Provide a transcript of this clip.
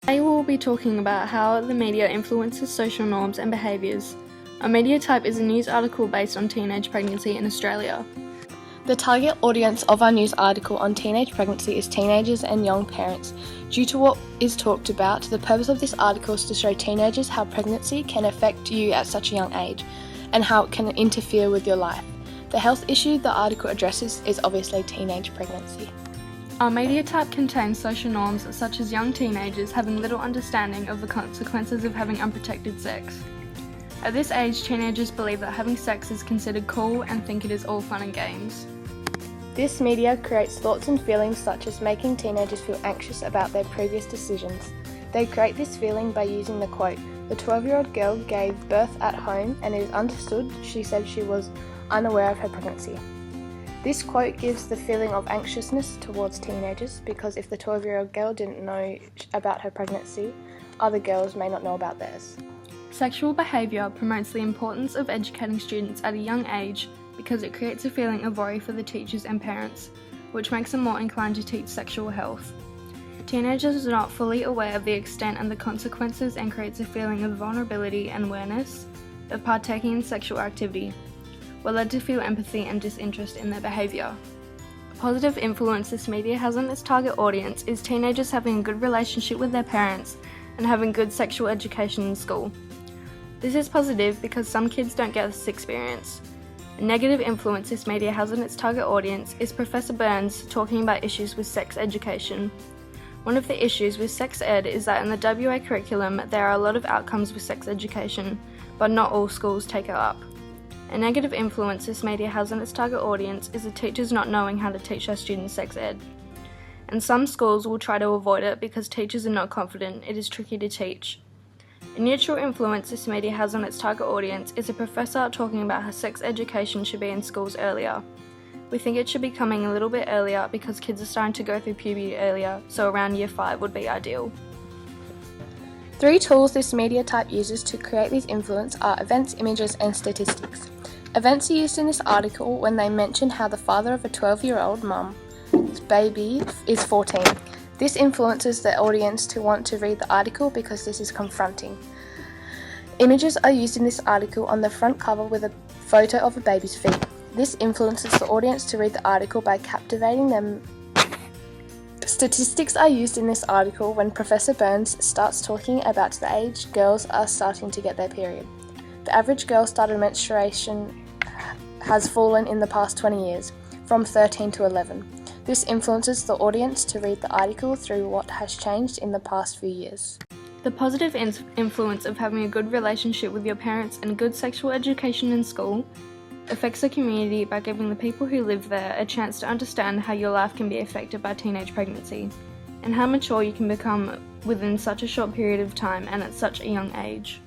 Today we'll be talking about how the media influences social norms and behaviours. A media type is a news article based on teenage pregnancy in Australia. The target audience of our news article on teenage pregnancy is teenagers and young parents. Due to what is talked about, the purpose of this article is to show teenagers how pregnancy can affect you at such a young age and how it can interfere with your life. The health issue the article addresses is obviously teenage pregnancy. Our media type contains social norms such as young teenagers having little understanding of the consequences of having unprotected sex. At this age, teenagers believe that having sex is considered cool and think it is all fun and games. This media creates thoughts and feelings such as making teenagers feel anxious about their previous decisions. They create this feeling by using the quote, "The 12-year-old girl gave birth at home and it is understood she said she was unaware of her pregnancy." This quote gives the feeling of anxiousness towards teenagers because if the 12-year-old girl didn't know about her pregnancy, other girls may not know about theirs. Sexual behaviour promotes the importance of educating students at a young age because it creates a feeling of worry for the teachers and parents, which makes them more inclined to teach sexual health. Teenagers are not fully aware of the extent and the consequences and creates a feeling of vulnerability and awareness of partaking in sexual activity. We're led to feel empathy and disinterest in their behaviour. A positive influence this media has on its target audience is teenagers having a good relationship with their parents and having good sexual education in school. This is positive because some kids don't get this experience. A negative influence this media has on its target audience is Professor Burns talking about issues with sex education. One of the issues with sex ed is that in the WA curriculum there are a lot of outcomes with sex education, but not all schools take it up. A negative influence this media has on its target audience is the teachers not knowing how to teach their students sex ed. And some schools will try to avoid it because teachers are not confident it is tricky to teach. A neutral influence this media has on its target audience is a professor talking about how sex education should be in schools earlier. We think it should be coming a little bit earlier because kids are starting to go through puberty earlier, so around year 5 would be ideal. 3 tools this media type uses to create these influence are events, images, and statistics. Events are used in this article when they mention how the father of a 12-year-old mum's baby is 14. This influences the audience to want to read the article because this is confronting. Images are used in this article on the front cover with a photo of a baby's feet. This influences the audience to read the article by captivating them. Statistics are used in this article when Professor Burns starts talking about the age girls are starting to get their period. The average girl started menstruation has fallen in the past 20 years, from 13 to 11. This influences the audience to read the article through what has changed in the past few years. The positive influence of having a good relationship with your parents and good sexual education in school affects the community by giving the people who live there a chance to understand how your life can be affected by teenage pregnancy and how mature you can become within such a short period of time and at such a young age.